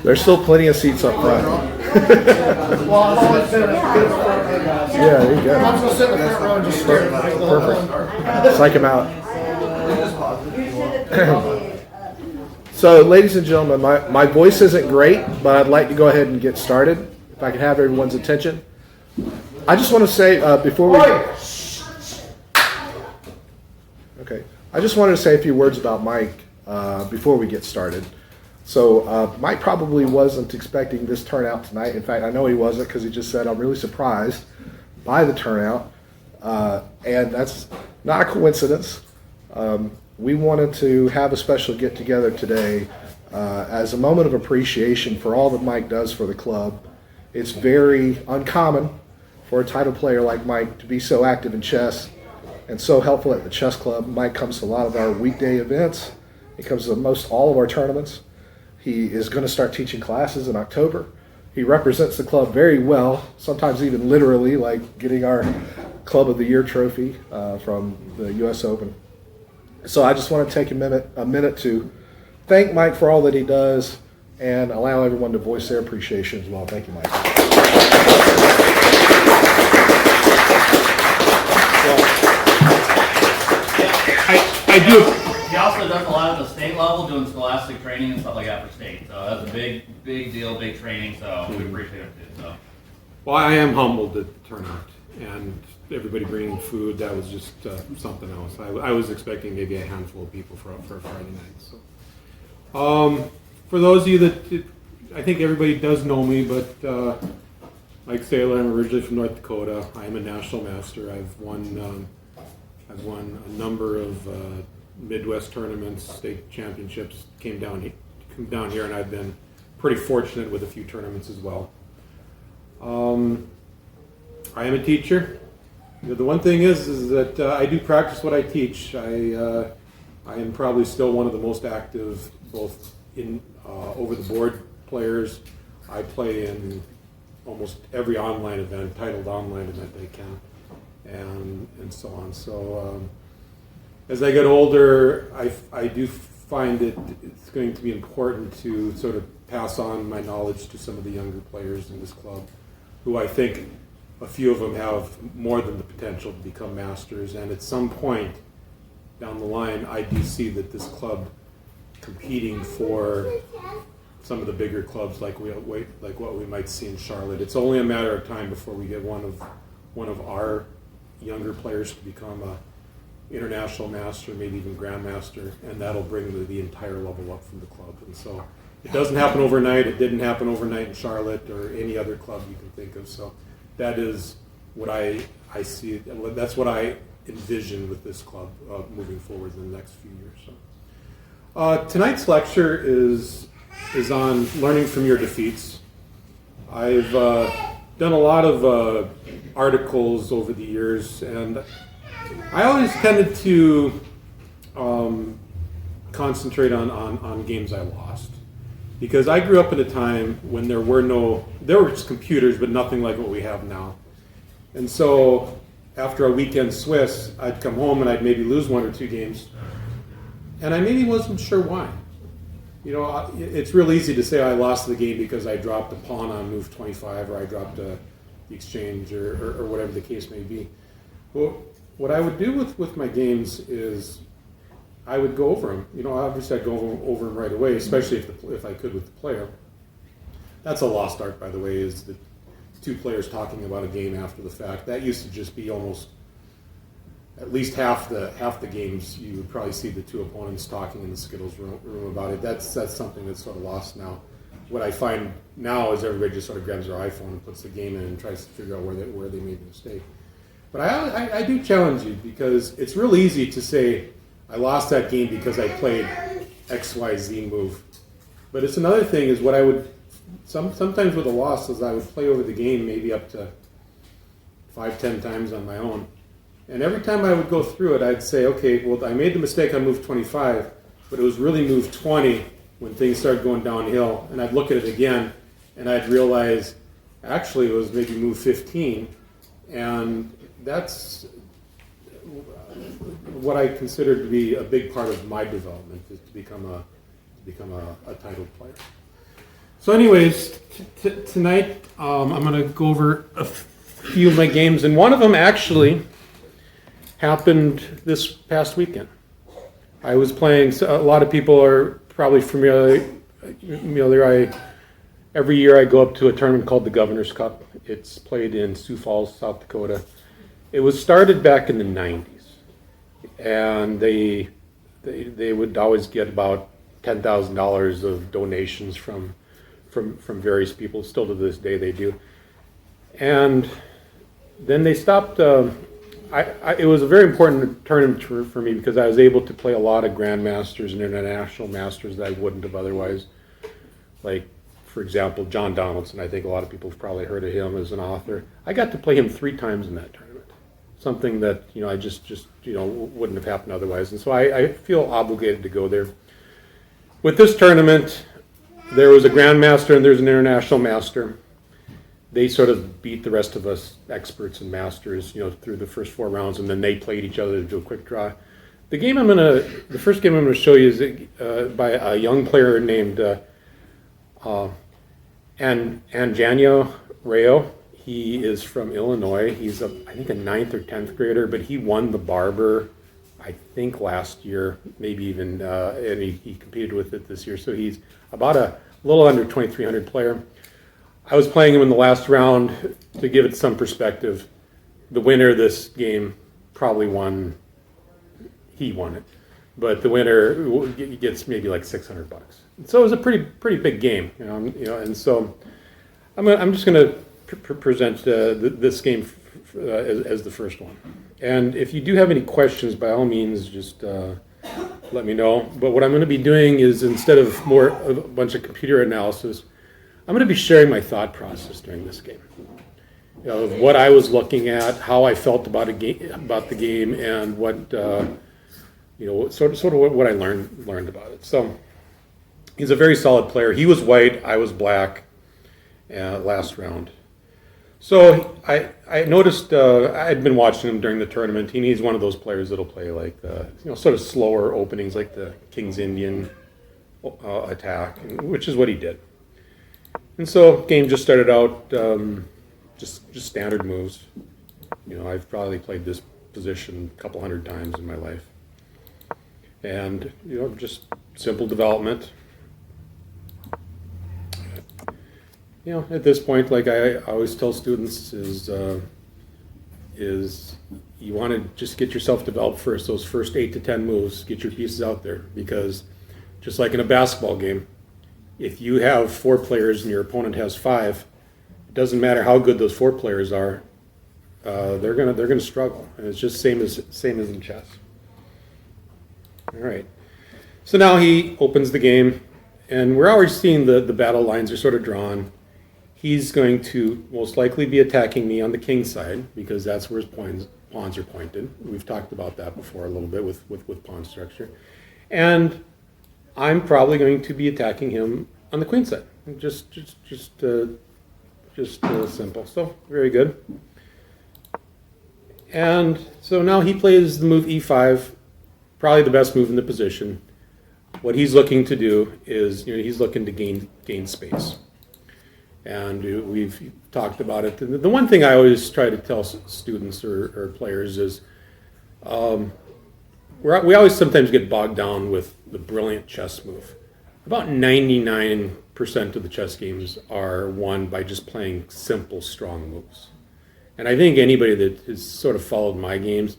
There's still plenty of seats up front. Well, I've always been a good front row guy. Yeah, there you I'm go. just gonna sit in the front row and just stare at the whole Perfect. time. Psych him out. So, ladies and gentlemen, my voice isn't great, but I'd like to go ahead and get started. If I could have everyone's attention. I just want to say before we... Okay. I just wanted to say a few words about Mike before we get started. So Mike probably wasn't expecting this turnout tonight. In fact, I know he wasn't because he just said, I'm really surprised by the turnout. And that's not a coincidence. We wanted to have a special get-together today as a moment of appreciation for all that Mike does for the club. It's very uncommon for a title player like Mike to be so active in chess and so helpful at the chess club. Mike comes to a lot of our weekday events. He comes to most all of our tournaments. He is going to start teaching classes in October. He represents the club very well, sometimes even literally, like getting our Club of the Year trophy from the U.S. Open. So I just want to take a minute to thank Mike for all that he does and allow everyone to voice their appreciation as well. Thank you, Mike. I do. He also does a lot at the state level, doing scholastic training and stuff like that for state. So that's a big deal, big training. So we appreciate it too. So. Well, I am humbled at the turnout and everybody bringing food. That was just something else. I was expecting maybe a handful of people for a Friday night. So, for those of you that I think everybody does know me, but like Saylor, I'm originally from North Dakota. I am a national master. I've won a number of Midwest tournaments, state championships. Come down here, and I've been pretty fortunate with a few tournaments as well. I am a teacher. The one thing is that I do practice what I teach. I am probably still one of the most active, both in over-the-board players. I play in almost every online event, titled online event I can, and so on. So as I get older, I do find that it's going to be important to sort of pass on my knowledge to some of the younger players in this club, who I think a few of them have more than the potential to become masters. And at some point down the line, I do see that this club competing for some of the bigger clubs like what we might see in Charlotte. It's only a matter of time before we get one of our younger players to become a international master, maybe even grandmaster, and that'll bring the entire level up from the club. And so it doesn't happen overnight. It didn't happen overnight in Charlotte or any other club you can think of. So that is what I see. That's what I envision with this club moving forward in the next few years. So tonight's lecture is on learning from your defeats. I've done a lot of articles over the years, and I always tended to concentrate on games I lost, because I grew up in a time when there were just computers, but nothing like what we have now. And so after a weekend Swiss, I'd come home and I'd maybe lose one or two games, and I maybe wasn't sure why. You know, it's real easy to say I lost the game because I dropped a pawn on move 25, or I dropped the exchange, or whatever the case may be. Well, what I would do with my games is I would go over them. You know, obviously I'd go over them right away, especially if I could with the player. That's a lost art, by the way, is the two players talking about a game after the fact. That used to just be almost at least half the games. You would probably see the two opponents talking in the Skittles room about it. That's something that's sort of lost now. What I find now is everybody just sort of grabs their iPhone and puts the game in and tries to figure out where they made the mistake. But I do challenge you, because it's real easy to say I lost that game because I played XYZ move. But it's another thing is what I would sometimes with a loss is I would play over the game maybe up to 5-10 times on my own. And every time I would go through it, I'd say, okay, well, I made the mistake on move 25, but it was really move 20 when things started going downhill. And I'd look at it again, and I'd realize, actually, it was maybe move 15. And that's what I consider to be a big part of my development, is to become become a titled player. So anyways, tonight I'm going to go over a few of my games, and one of them actually happened this past weekend. I was playing, so a lot of people are probably familiar, every year I go up to a tournament called the Governor's Cup. It's played in Sioux Falls, South Dakota. It was started back in the 90s, and they would always get about $10,000 of donations from various people. Still to this day they do. And then they stopped. It was a very important tournament for me because I was able to play a lot of Grandmasters and International Masters that I wouldn't have otherwise. Like, for example, John Donaldson. I think a lot of people have probably heard of him as an author. I got to play him 3 times in that tournament. Something that I just wouldn't have happened otherwise. And so I feel obligated to go there. With this tournament, there was a Grandmaster and there's an International Master. They sort of beat the rest of us experts and masters, through the first 4 rounds, and then they played each other to do a quick draw. The first game I'm gonna show you is by a young player named Anjanio Rayo. He is from Illinois. He's I think a 9th or 10th grader, but he won the Barber, I think last year, maybe even, and he competed with it this year. So he's about a little under 2,300 player. I was playing him in the last round. To give it some perspective, the winner of this game probably won. He won it, but the winner gets maybe like $600. So it was a pretty big game, And so I'm just going to present this game as the first one. And if you do have any questions, by all means, just let me know. But what I'm going to be doing is, instead of a bunch of computer analysis, I'm going to be sharing my thought process during this game. Of what I was looking at, how I felt about the game, and what sort of what I learned about it. So he's a very solid player. He was white, I was black, last round. So I noticed I'd been watching him during the tournament. He's one of those players that'll play like sort of slower openings, like the King's Indian attack, which is what he did. And so game just started out just standard moves. I've probably played this position a couple hundred times in my life, and just simple development. At this point, like I always tell students, is you want to just get yourself developed first. Those first 8 to 10 moves, get your pieces out there, because just like in a basketball game, if you have 4 players and your opponent has 5, it doesn't matter how good those 4 players are. They're gonna struggle, and it's just same as in chess. All right. So now he opens the game, and we're already seeing the battle lines are sort of drawn. He's going to most likely be attacking me on the king side, because that's where his pawns are pointed. We've talked about that before a little bit with pawn structure. And I'm probably going to be attacking him on the queen side. Just simple. So very good. And so now he plays the move e5, probably the best move in the position. What he's looking to do is, he's looking to gain space. And we've talked about it. The one thing I always try to tell students or players is we always sometimes get bogged down with the brilliant chess move. About 99% of the chess games are won by just playing simple, strong moves. And I think anybody that has sort of followed my games,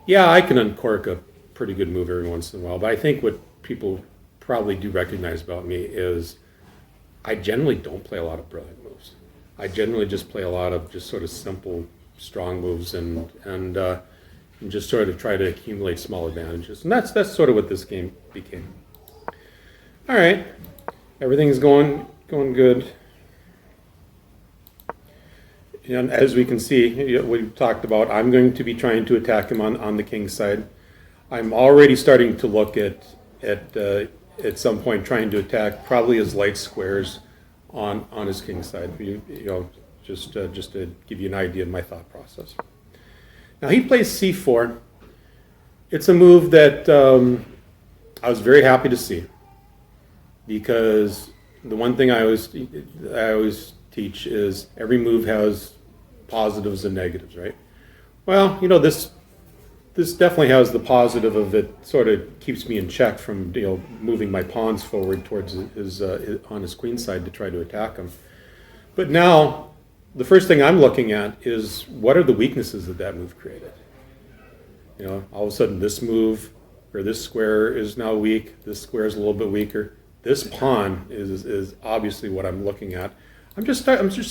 I can uncork a pretty good move every once in a while. But I think what people probably do recognize about me is I generally don't play a lot of brilliant moves. I generally just play a lot of just sort of simple, strong moves, and just sort of try to accumulate small advantages. And that's sort of what this game became. All right, everything's going good. And as we can see, we've talked about, I'm going to be trying to attack him on the king's side. I'm already starting to look at some point trying to attack probably his light squares on his king side. Just to give you an idea of my thought process. Now he plays c4. It's a move that I was very happy to see. because the one thing I always teach is every move has positives and negatives, right? Well, this definitely has the positive of it sort of keeps me in check from moving my pawns forward towards his on his queen side to try to attack him. But now the first thing I'm looking at is what are the weaknesses that move created. All of a sudden this move or this square is now weak. This square is a little bit weaker. This pawn is obviously what I'm looking at. I'm just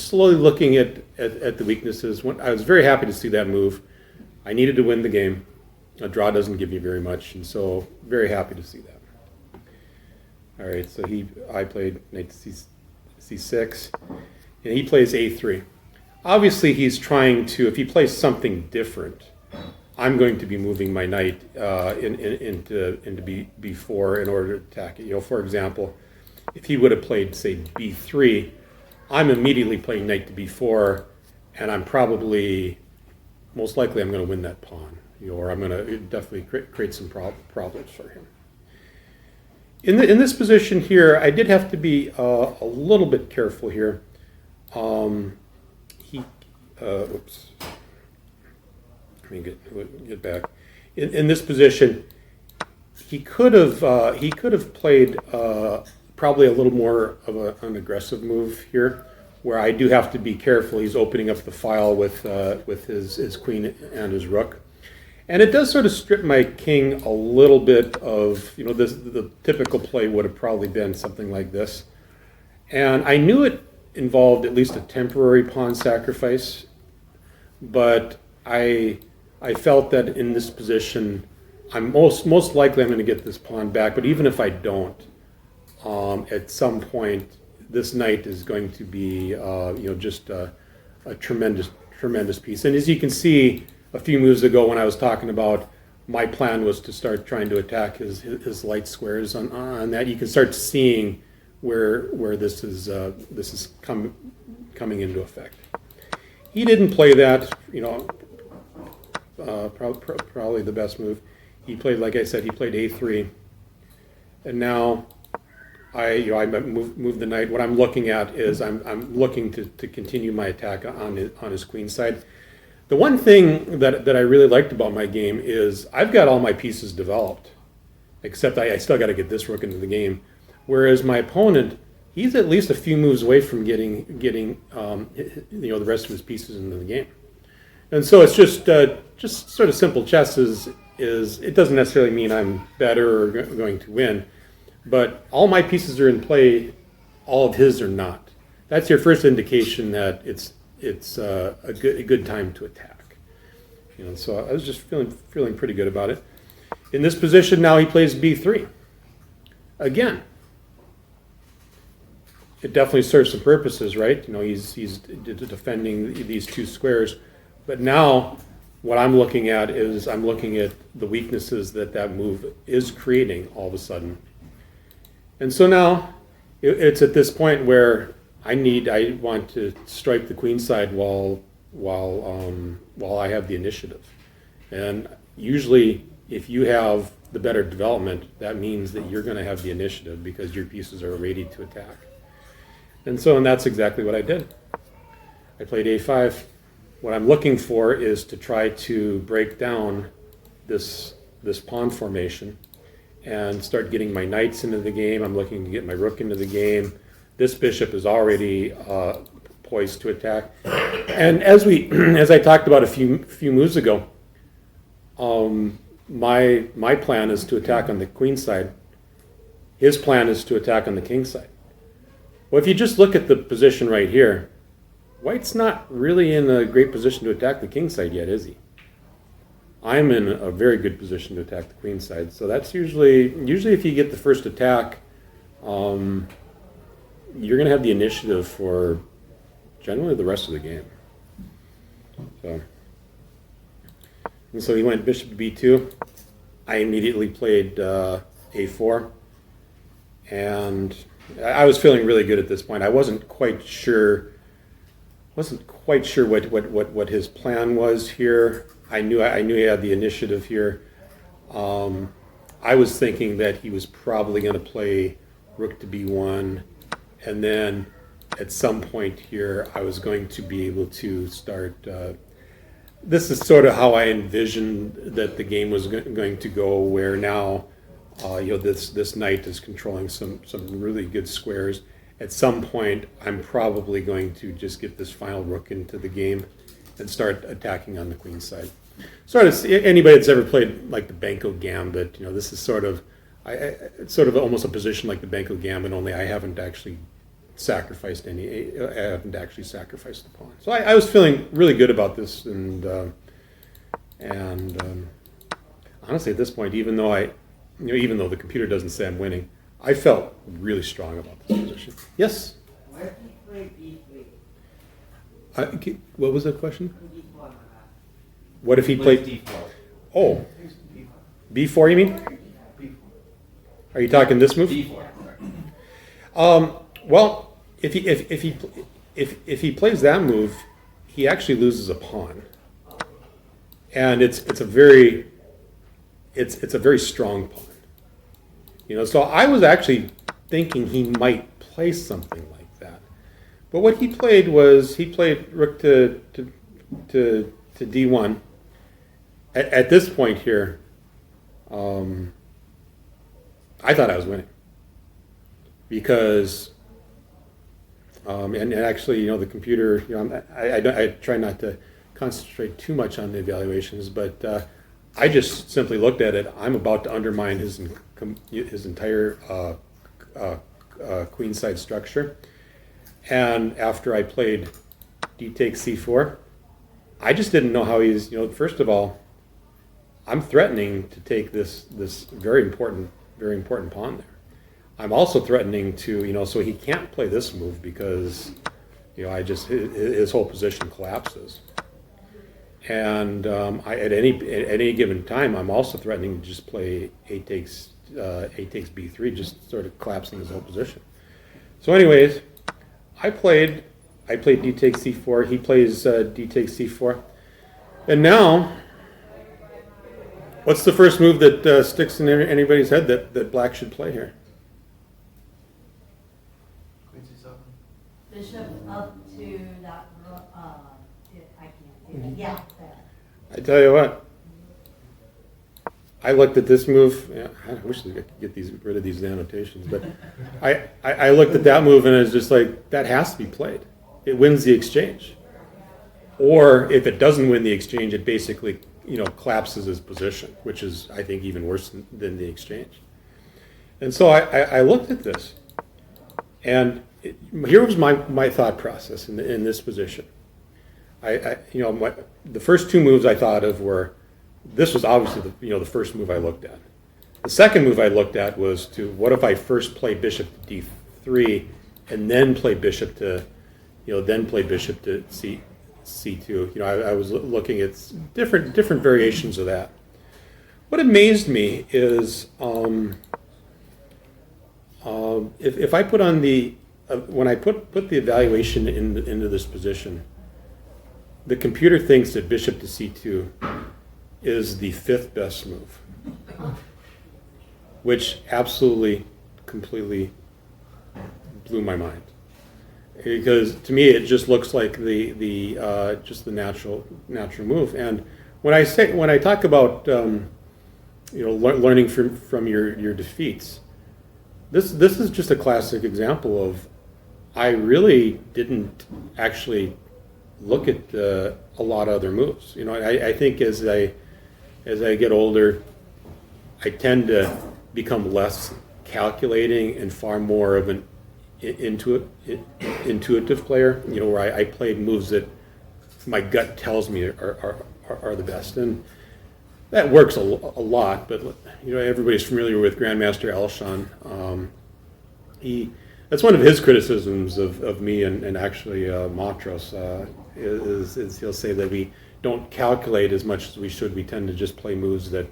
slowly looking at the weaknesses. I was very happy to see that move. I needed to win the game. A draw doesn't give me very much, and so very happy to see that. All right, so I played knight to c6, and he plays a3. Obviously, he's trying to. If he plays something different, I'm going to be moving my knight into b4 in order to attack it. For example, if he would have played, say, b3, I'm immediately playing knight to b4, and I'm most likely I'm going to win that pawn, or I'm going to definitely create some problems for him. In this position here, I did have to be a little bit careful here. Oops. Let me get back. In this position, he could have played probably a little more of an aggressive move here, where I do have to be careful. He's opening up the file with his queen and his rook, and it does sort of strip my king a little bit of the typical play would have probably been something like this, and I knew it involved at least a temporary pawn sacrifice, but I felt that in this position, I'm most likely I'm going to get this pawn back. But even if I don't, at some point, this knight is going to be, just a tremendous piece. And as you can see, a few moves ago when I was talking about my plan was to start trying to attack his light squares on that, you can start seeing where this is coming into effect. He didn't play that, probably the best move. He played, like I said, he played a3, and now I move the knight. What I'm looking at is I'm looking to continue my attack on his queen side. The one thing that I really liked about my game is I've got all my pieces developed, except I still got to get this rook into the game. Whereas my opponent, he's at least a few moves away from getting the rest of his pieces into the game. And so it's just sort of simple chess is it doesn't necessarily mean I'm better or going to win, but all my pieces are in play, all of his are not. That's your first indication that it's a good time to attack. So I was just feeling pretty good about it. In this position now he plays b3. Again, it definitely serves some purposes, right? He's defending these two squares. But now what I'm looking at is I'm looking at the weaknesses that move is creating all of a sudden. And so now it's at this point where I want to strike the queen side while I have the initiative. And usually if you have the better development, that means that you're going to have the initiative because your pieces are ready to attack. And that's exactly what I did. I played a5. What I'm looking for is to try to break down this pawn formation and start getting my knights into the game. I'm looking to get my rook into the game. This bishop is already poised to attack. And as I talked about a few moves ago, my plan is to attack on the queen side. His plan is to attack on the king side. Well, if you just look at the position right here, White's not really in a great position to attack the king side yet, is he? I'm in a very good position to attack the queen side. So that's usually if you get the first attack, you're going to have the initiative for generally the rest of the game. So he went bishop to b2. I immediately played a4, and I was feeling really good at this point. I wasn't quite sure what his plan was here. I knew he had the initiative here. I was thinking that he was probably going to play rook to b1, and then at some point here I was going to be able to start. This is sort of how I envisioned that the game was going to go. Where now, this knight is controlling some really good squares. At some point, I'm probably going to just get this final rook into the game and start attacking on the queen side. Sort of anybody that's ever played like the Banco Gambit, this is sort of it's sort of almost a position like the Banco Gambit, only I haven't actually sacrificed I haven't actually sacrificed the pawn. So I was feeling really good about this, and honestly, at this point, even though the computer doesn't say I'm winning, I felt really strong about this position. Yes. Why did you play B3? What was the question? B1. What if he played? D4. Oh, B4. You mean? Are you talking this move? D4. Well, if he plays that move, he actually loses a pawn, and it's a very strong pawn. So I was actually thinking he might play something like that, but what he played was he played rook to d1. At this point here, I thought I was winning because. And actually, the computer, I try not to concentrate too much on the evaluations, but I just simply looked at it. I'm about to undermine his entire queenside structure. And after I played d takes c4, I just didn't know how he's, first of all, I'm threatening to take this very important pawn there. I'm also threatening to, so he can't play this move because, his whole position collapses. And at any given time, I'm also threatening to just play a takes b3, just sort of collapsing his whole position. So, anyways, I played d takes c4. He plays d takes c4, and now, what's the first move that sticks in anybody's head that Black should play here? Bishop up to that, I can't do that. Yeah, that. I tell you what, I looked at this move. Yeah, I wish we could get rid of these annotations, but I looked at that move and it's just like, that has to be played. It wins the exchange. Or if it doesn't win the exchange, it basically collapses his position, which is, I think, even worse than the exchange. And so I looked at this, and here was my thought process in this position. The first two moves I thought of were, this was obviously the first move I looked at. The second move I looked at was what if I first play bishop to d3 and then play bishop to c2. I was looking at different variations of that. What amazed me is if I put on when I put the evaluation into this position, the computer thinks that bishop to c2 is the fifth best move, which absolutely, completely blew my mind. Because to me, it just looks like just the natural move. And when I talk about learning from your defeats, this is just a classic example of, I really didn't actually look at a lot of other moves. I think as I get older, I tend to become less calculating and far more of an intuitive player. Where I played moves that my gut tells me are the best, and that works a lot. But everybody's familiar with Grandmaster Alshon. That's one of his criticisms of me and actually Matros is he'll say that we don't calculate as much as we should. We tend to just play moves that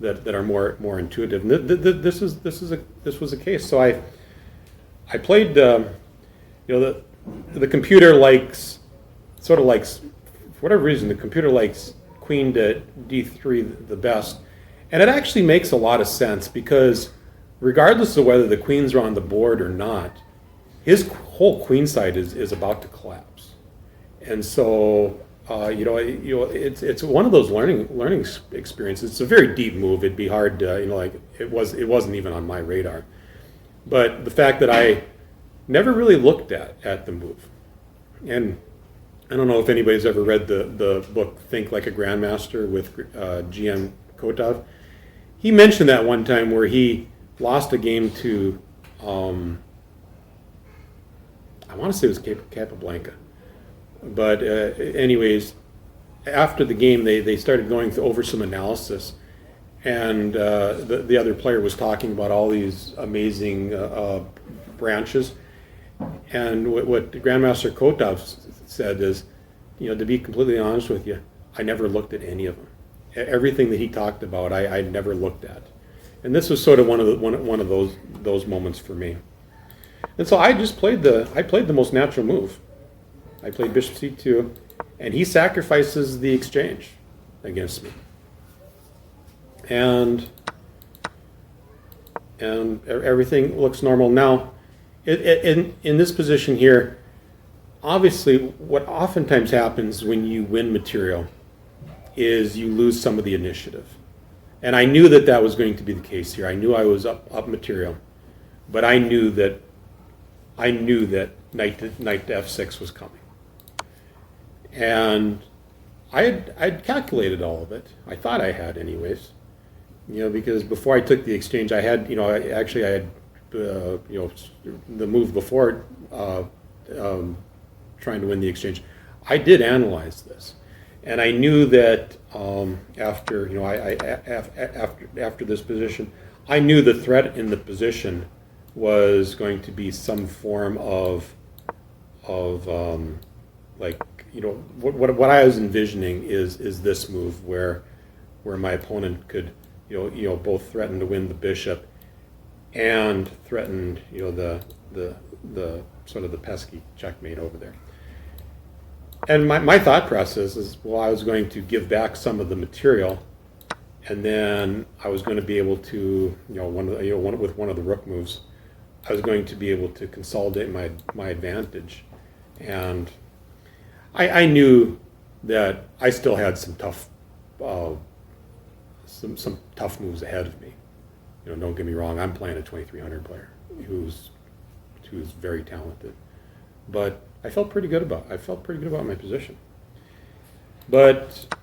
are more intuitive. And this was a case. So I played. The computer likes, for whatever reason, the computer likes queen to d3 the best, and it actually makes a lot of sense because regardless of whether the queens are on the board or not, his whole queen side is about to collapse. And so, it's one of those learning experiences. It's a very deep move. It'd be hard to, like it wasn't even on my radar. But the fact that I never really looked at the move, and I don't know if anybody's ever read the book Think Like a Grandmaster with GM Kotov. He mentioned that one time where he lost a game to, I want to say it was Capablanca. But anyways, after the game, they started going over some analysis, and the other player was talking about all these amazing branches. And what Grandmaster Kotov said is, to be completely honest with you, I never looked at any of them. Everything that he talked about, I never looked at. And this was sort of one of those moments for me. And so I just played the most natural move. I played Bishop C2, and he sacrifices the exchange against me. And everything looks normal. Now, in this position here, obviously what oftentimes happens when you win material is you lose some of the initiative. And I knew that was going to be the case here. I knew I was up material, but I knew that knight to f6 was coming. And I'd calculated all of it. I thought I had anyways, because before I took the exchange, I had, I had, the move before trying to win the exchange. I did analyze this, and I knew that after this position, I knew the threat in the position was going to be some form of what I was envisioning is this move where my opponent could both threaten to win the bishop and threaten the sort of the pesky checkmate over there. And my thought process is, well, I was going to give back some of the material, and then I was going to be able to with one of the rook moves, I was going to be able to consolidate my advantage. And I knew that I still had some tough moves ahead of me. Don't get me wrong, I'm playing a 2300 player who's very talented. But I felt pretty good about my position. But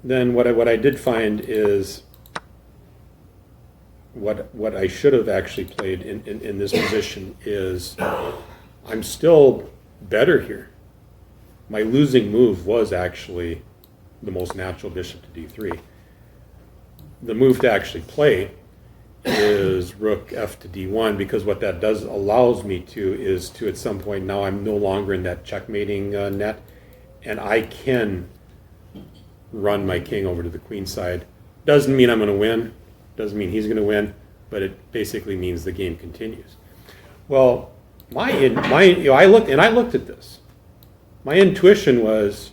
then what I did find is what I should have actually played in this position is I'm still better here. My losing move was actually the most natural bishop to d3. The move to actually play is rook f to d1, because what that allows me to is to, at some point now, I'm no longer in that checkmating net, and I can run my king over to the queen side. Doesn't mean I'm going to win, doesn't mean he's going to win, but it basically means the game continues. Well, I looked at this. My intuition was,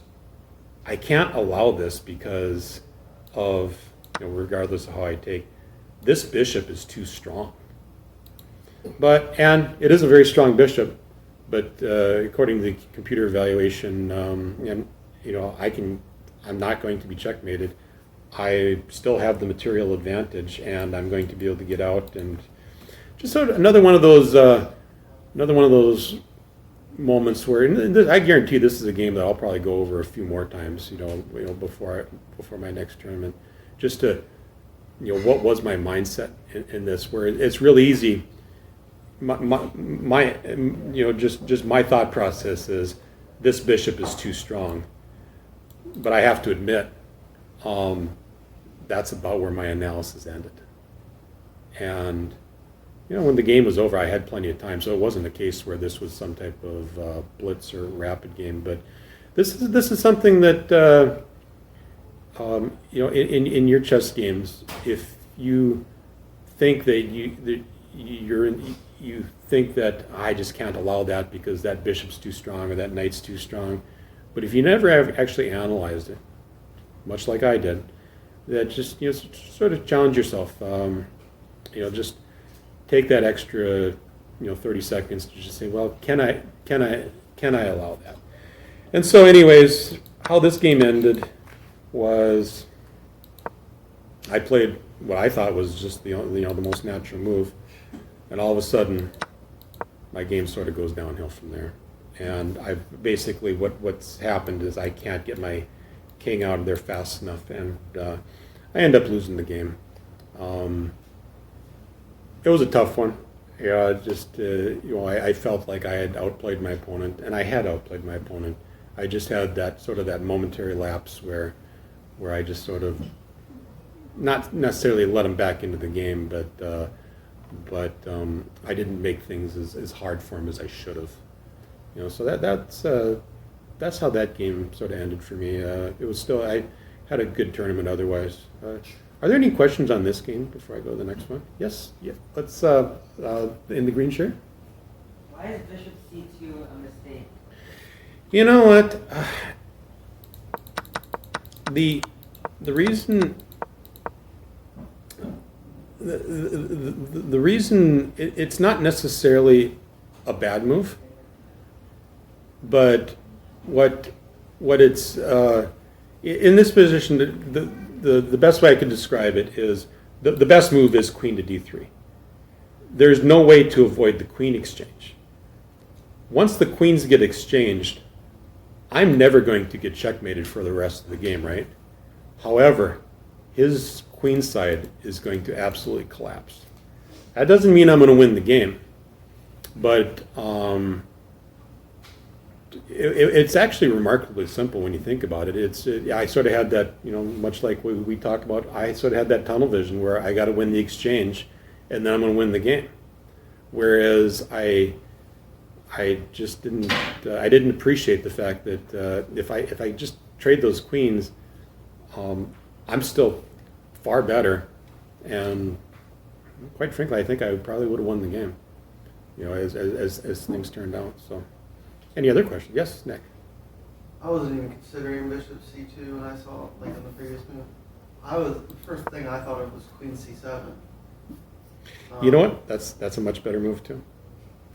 I can't allow this because of, regardless of how I take, this bishop is too strong. And it is a very strong bishop, but according to the computer evaluation, I'm not going to be checkmated. I still have the material advantage, and I'm going to be able to get out. And just sort of another one of those moments where, and I guarantee this is a game that I'll probably go over a few more times, before my next tournament, just to, what was my mindset in this? Where it's really easy. Just my thought process is, this bishop is too strong. But I have to admit, that's about where my analysis ended. And when the game was over, I had plenty of time, so it wasn't a case where this was some type of blitz or rapid game. But this is something that in your chess games, if you think that you think that I just can't allow that because that bishop's too strong or that knight's too strong, but if you never have actually analyzed it, much like I did, that just sort of challenge yourself. Just take that extra 30 seconds to just say, well, can I allow that? And so, anyways, how this game ended was I played what I thought was just the most natural move, and all of a sudden, my game sort of goes downhill from there. And I basically what's happened is I can't get my king out of there fast enough, and I end up losing the game. It was a tough one. Yeah, just I felt like I had outplayed my opponent, and I had outplayed my opponent. I just had that momentary lapse where I just sort of not necessarily let him back into the game, but I didn't make things as hard for him as I should have. So that's how that game sort of ended for me. It was still I had a good tournament otherwise. Are there any questions on this game before I go to the next one? Yes. Yeah. Let's in the green shirt. Why is bishop c2 a mistake? You know what? The reason the reason it's not necessarily a bad move, but what it's in this position, the best way I could describe it is the best move is queen to d3. There's no way to avoid the queen exchange. Once the queens get exchanged, I'm never going to get checkmated for the rest of the game, right? However, his queen side is going to absolutely collapse. That doesn't mean I'm going to win the game, but it's actually remarkably simple when you think about it. I sort of had that, much like we talked about, I sort of had that tunnel vision where I got to win the exchange, and then I'm going to win the game. Whereas I just didn't appreciate the fact that if I just trade those queens, I'm still far better, and quite frankly, I think I probably would have won the game, as things turned out. So, any other questions? Yes, Nick. I wasn't even considering bishop c2 when I saw in the previous move. The first thing I thought of was queen c7. You know what? That's a much better move too.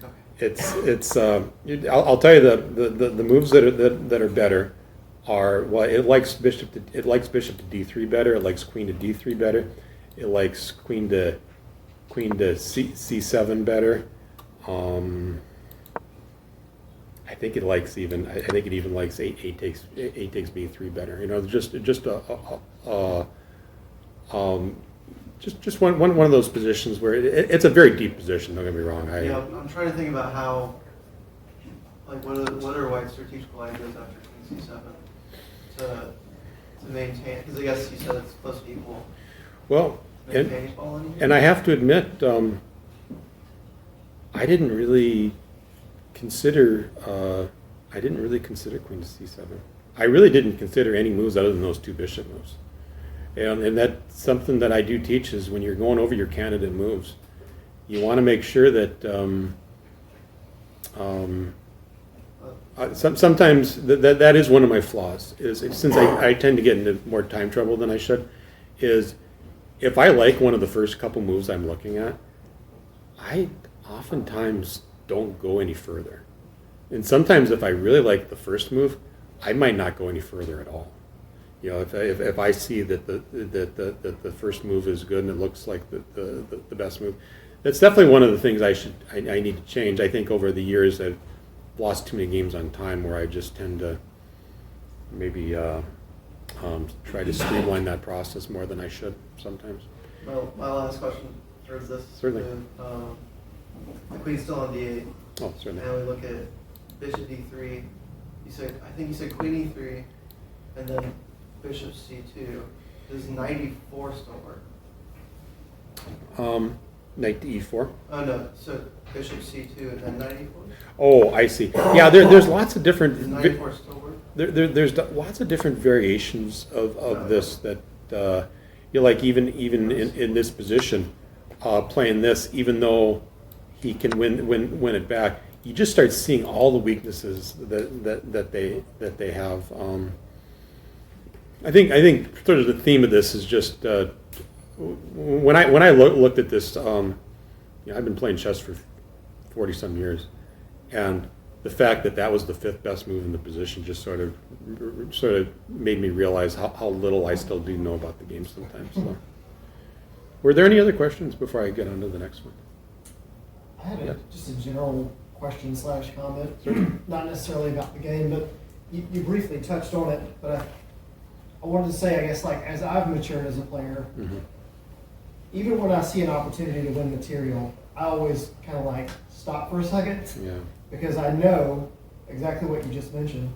Okay. I'll tell you the moves that are better are, well, it likes bishop to d3 better. It likes queen to d3 better. It likes queen to c7 better. I think it even likes 8 takes b3 better. Just one of those positions where it's a very deep position. Don't get me wrong. I'm trying to think about how, what are White's strategical ideas after queen c7 to maintain? Because I guess you said it's close to equal. Well, Maintain equality. and I have to admit, I didn't really consider queen to c7. I really didn't consider any moves other than those two bishop moves. And that's something that I do teach is when you're going over your candidate moves, you want to make sure that sometimes that is one of my flaws. Is since I tend to get into more time trouble than I should, is if I like one of the first couple moves I'm looking at, I oftentimes don't go any further. And sometimes if I really like the first move, I might not go any further at all. If I see that the first move is good and it looks like the best move, that's definitely one of the things I need to change. I think over the years I've lost too many games on time where I just tend to maybe try to streamline that process more than I should sometimes. Well, my last question towards this. Certainly. The queen's still on d8. Oh, certainly. And we look at bishop d3. I think you said queen e3, and then bishop c2. Does knight e4 still work? Knight to e4. Oh no, so bishop c2 and then knight e4. Oh, I see. Yeah, there's lots of different. Does knight e4 still work? There's lots of different variations of this that like even in this position, playing this, even though he can win it back, you just start seeing all the weaknesses that they have. I think sort of the theme of this is just when I looked at this I've been playing chess for 40-some years, and the fact that that was the 5th best move in the position just sort of made me realize how little I still do know about the game sometimes. So. Were there any other questions before I get on to the next one? I had Yeah. just a general question / comment, not necessarily about the game, but you briefly touched on it, but I wanted to say, I guess, like, as I've matured as a player, even when I see an opportunity to win material, I always kind of like stop for a second, Yeah. because I know exactly what you just mentioned.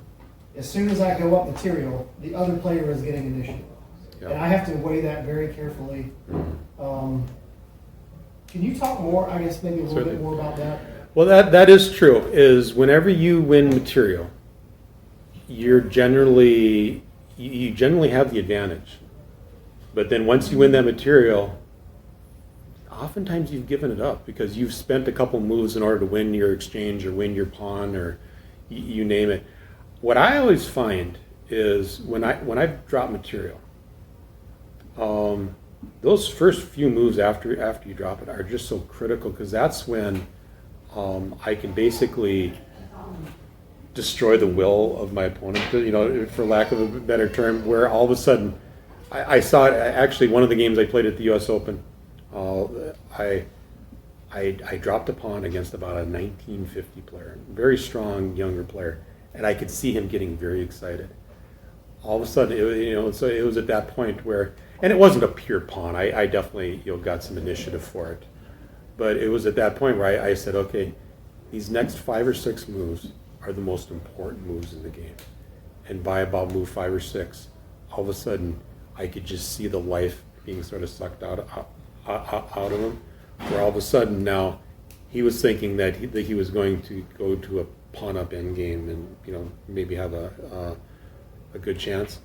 As soon as I go up material, the other player is getting initiative. Yeah. And I have to weigh that very carefully. Can you talk more, I guess, maybe a little Certainly. bit more about that? Well, that is true. Is whenever you win material, you generally have the advantage. But then once you win that material, oftentimes you've given it up because you've spent a couple moves in order to win your exchange or win your pawn or you name it. What I always find is when I've dropped material, those first few moves after you drop it are just so critical because that's when I can basically destroy the will of my opponent, for lack of a better term, where all of a sudden, I saw it, actually one of the games I played at the US Open, I dropped a pawn against about a 1950 player, very strong younger player, and I could see him getting very excited. All of a sudden, so it was at that point where, and it wasn't a pure pawn, I definitely got some initiative for it. But it was at that point where I said, okay, these next 5 or 6 moves are the most important moves in the game. And by about move 5 or 6, all of a sudden, I could just see the life being sort of sucked out of him. Where all of a sudden now, he was thinking that he was going to go to a pawn-up endgame and maybe have a good chance.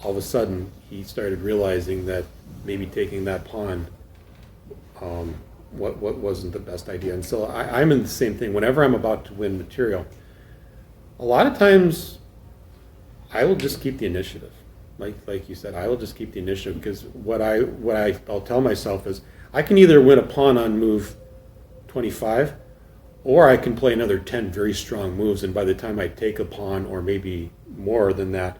All of a sudden, he started realizing that maybe taking that pawn what wasn't the best idea. And so I'm in the same thing. Whenever I'm about to win material, a lot of times I will just keep the initiative. Like you said, I will just keep the initiative because what I'll tell myself is I can either win a pawn on move 25 or I can play another 10 very strong moves, and by the time I take a pawn or maybe more than that,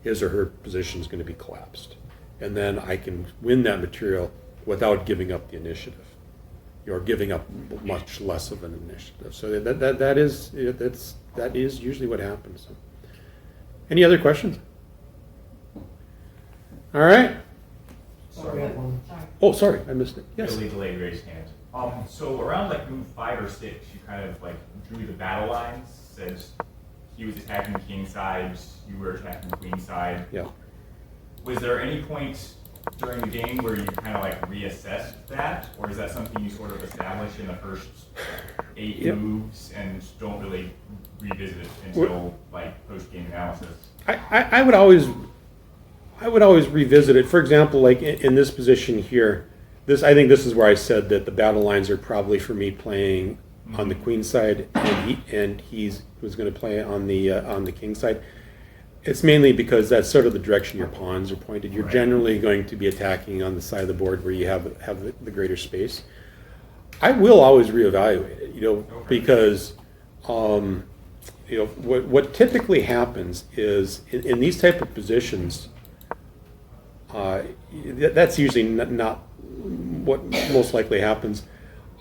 his or her position is going to be collapsed. And then I can win that material without giving up the initiative. You're giving up much less of an initiative. So that is usually what happens. So. Any other questions? All right. Sorry, I have one. Sorry. Oh, sorry, I missed it. Yes. Really delayed raised hand. So around like move 5 or 6, you kind of like drew the battle lines. Said he was attacking king side, you were attacking queen side. Yeah. Was there any point during the game where you kind of like reassessed that, or is that something you sort of establish in the first 8 Yep. moves and don't really revisit it until like post game analysis? I would always revisit it. For example, like in this position here, I think this is where I said that the battle lines are probably for me playing on the queen side, and he was going to play on the king side. It's mainly because that's sort of the direction your pawns are pointed. You're Right. generally going to be attacking on the side of the board where you have the greater space. I will always reevaluate it, Okay. because what typically happens is in these type of positions, that's usually not what most likely happens.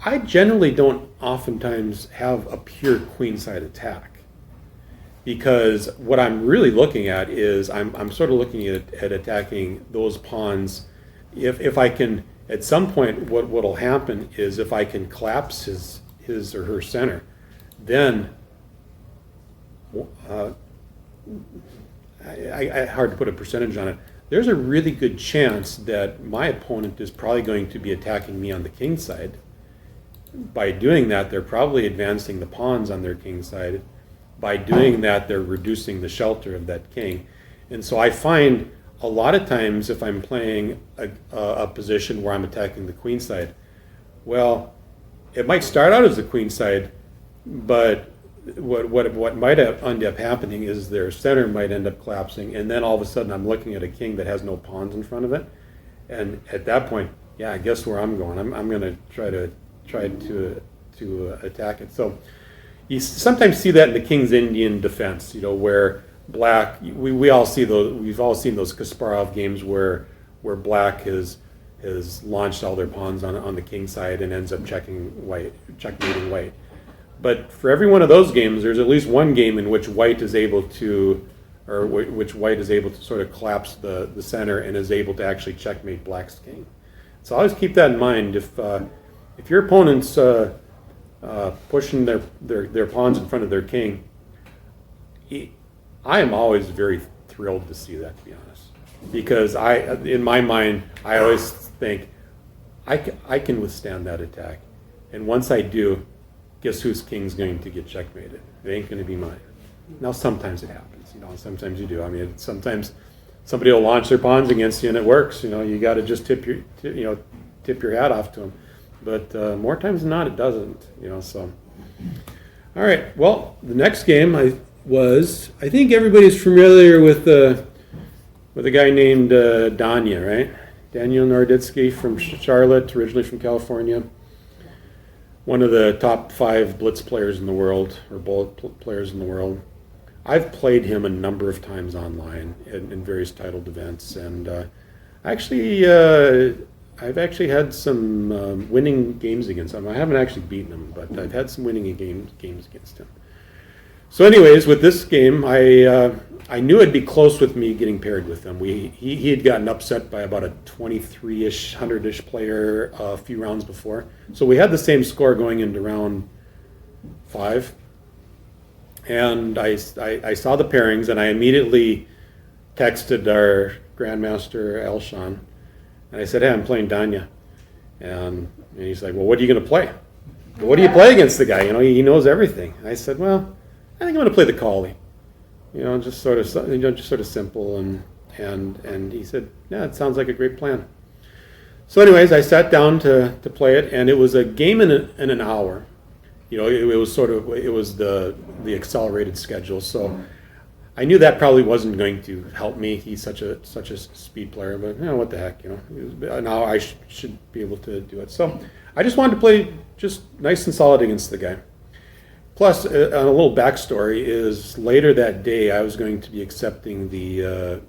I generally don't oftentimes have a pure queen side attack, because what I'm really looking at is I'm sort of looking at attacking those pawns. If I can, at some point, what'll happen is if I can collapse his or her center, then I hard to put a percentage on it. There's a really good chance that my opponent is probably going to be attacking me on the king side. By doing that, they're probably advancing the pawns on their king side. By doing that, they're reducing the shelter of that king. And so I find a lot of times if I'm playing a position where I'm attacking the queen side, well, it might start out as the queen side, but what might end up happening is their center might end up collapsing, and then all of a sudden I'm looking at a king that has no pawns in front of it. And at that point, yeah, I guess where I'm going. I'm going to try to to attack it. So you sometimes see that in the King's Indian defense, where black, we all see those, we've all seen those Kasparov games where black has launched all their pawns on the king side and ends up checkmating white. But for every one of those games, there's at least one game in which white is able to sort of collapse the center and is able to actually checkmate black's king. So always keep that in mind. If your opponent's pushing their pawns in front of their king, I am always very thrilled to see that, to be honest, because in my mind, I always think I can withstand that attack, and once I do, guess whose king's going to get checkmated? It ain't going to be mine. Now sometimes it happens, sometimes you do. I mean, sometimes somebody will launch their pawns against you and it works. You got to just tip your hat off to them. But more times than not, it doesn't. So. All right. Well, the next game I think everybody's familiar with a guy named Danya, right? Daniel Norditsky from Charlotte, originally from California. One of the top 5 blitz players in the world, or bullet players in the world. I've played him a number of times online in various titled events, and I've actually had some winning games against him. I haven't actually beaten him, but I've had some winning games against him. So anyways, with this game, I knew it'd be close with me getting paired with him. He had gotten upset by about a 23-ish, 100-ish player a few rounds before. So we had the same score going into round 5. And I saw the pairings, and I immediately texted our Grandmaster Elshan, and I said, "Hey, I'm playing Danya." And he's like, "Well, what are you going to play? What do you play against the guy? He knows everything." And I said, "Well, I think I'm going to play the Collie. Just sort of simple." And he said, "Yeah, it sounds like a great plan." So anyways, I sat down to play it, and it was a game in an hour. It was the accelerated schedule. So I knew that probably wasn't going to help me. He's such a speed player, but what the heck, now I should be able to do it. So I just wanted to play just nice and solid against the guy. Plus, a little backstory is later that day I was going to be accepting the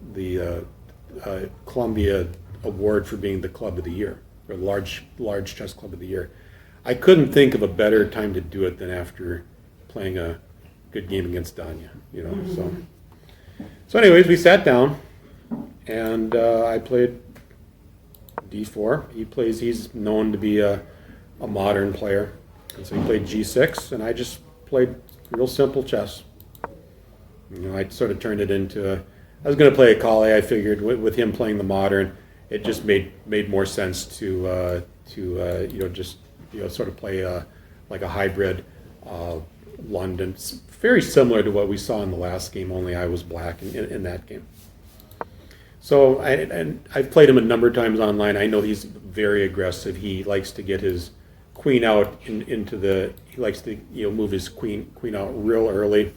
Columbia Award for being the Club of the Year, or large chess club of the year. I couldn't think of a better time to do it than after playing a good game against Danya, So anyways, we sat down, and I played d4. He's known to be a modern player, and so he played g6, and I just played real simple chess. I sort of turned it into I was going to play a Collie. I figured with him playing the modern, it just made more sense to sort of play like a hybrid London. It's very similar to what we saw in the last game, only I was black in that game. So I've played him a number of times online. I know he's very aggressive. He likes to get his queen out into the. He likes to move his queen out real early.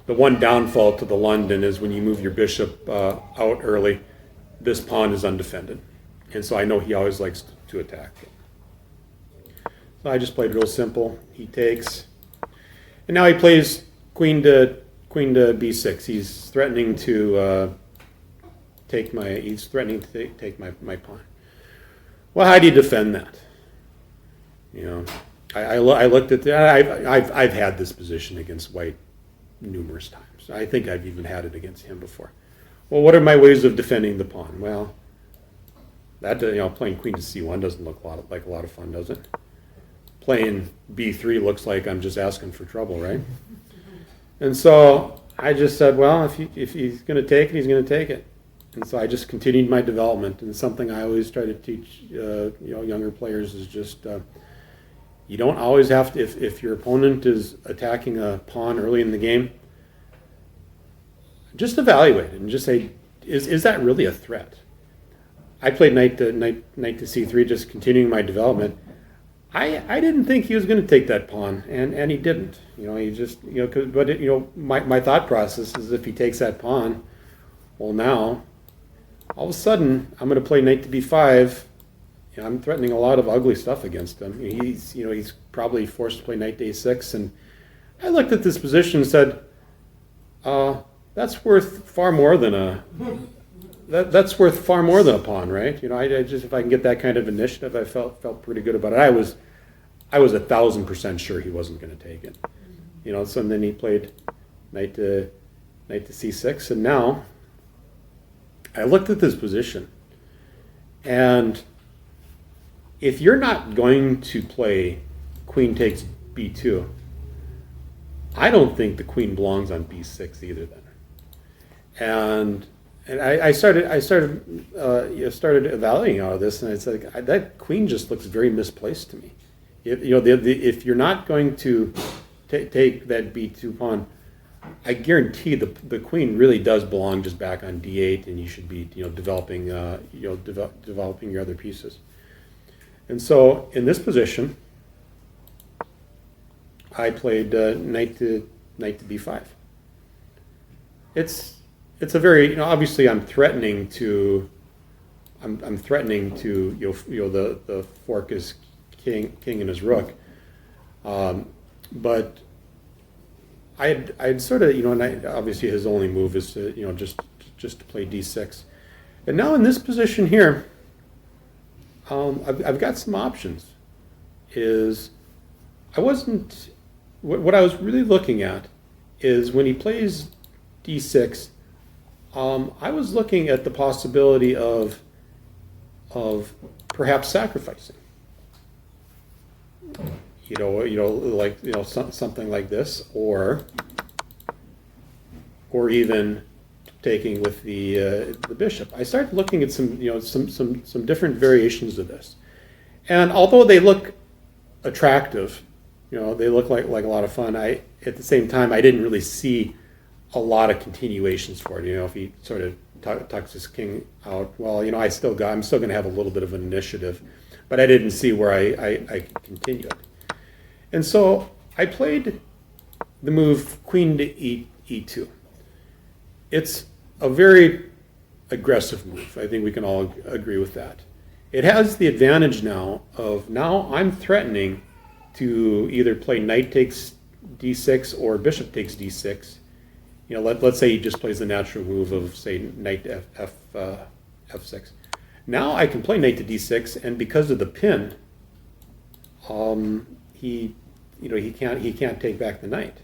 The one downfall to the London is when you move your bishop out early, this pawn is undefended, and so I know he always likes to attack. So I just played real simple. He takes, and now he plays queen to b6. He's threatening to take my. He's threatening to take my pawn. Well, how do you defend that? I looked at that. I've had this position against white numerous times. I think I've even had it against him before. Well, what are my ways of defending the pawn? Well, that playing queen to c1 doesn't look like a lot of fun, does it? Playing b3 looks like I'm just asking for trouble, right? And so I just said, well, if he's going to take it, he's going to take it. And so I just continued my development. And something I always try to teach younger players is just you don't always have to, if your opponent is attacking a pawn early in the game, just evaluate it and just say, is that really a threat? I played knight to c3, just continuing my development. I didn't think he was going to take that pawn, and he didn't. He just, my thought process is if he takes that pawn, well, now, all of a sudden, I'm going to play knight to b5, I'm threatening a lot of ugly stuff against him. He's probably forced to play knight d6, and I looked at this position and said, that's worth far more than a that's worth far more than a pawn, right? I just, if I can get that kind of initiative, I felt pretty good about it. I was 1,000% sure he wasn't going to take it. So and then he played knight to c6, and now I looked at this position, and if you're not going to play queen takes b2, I don't think the queen belongs on b6 either. Then, and I started evaluating all of this, and it's like that queen just looks very misplaced to me. If you're not going to take that b2 pawn, I guarantee the queen really does belong just back on d8, and you should be developing developing your other pieces. And so in this position, I played knight to b5. It's a very obviously I'm threatening to the fork is king and his rook, but I'd sort of and obviously his only move is to just to play d6, and now in this position here, I've got some options. What I was really looking at is when he plays d6, I was looking at the possibility of perhaps sacrificing. Something like this, or even taking with the bishop. I started looking at some different variations of this, and although they look attractive, they look like a lot of fun. At the same time, I didn't really see a lot of continuations for it. If he sort of tucks his king out, well, I'm still going to have a little bit of an initiative, but I didn't see where I could continue it. And so I played the move queen to e2. It's a very aggressive move. I think we can all agree with that. It has the advantage now I'm threatening to either play knight takes d6 or bishop takes d6. Let's say he just plays the natural move of, say, knight to f6. Now I can play knight to d6, and because of the pin, he can't take back the knight.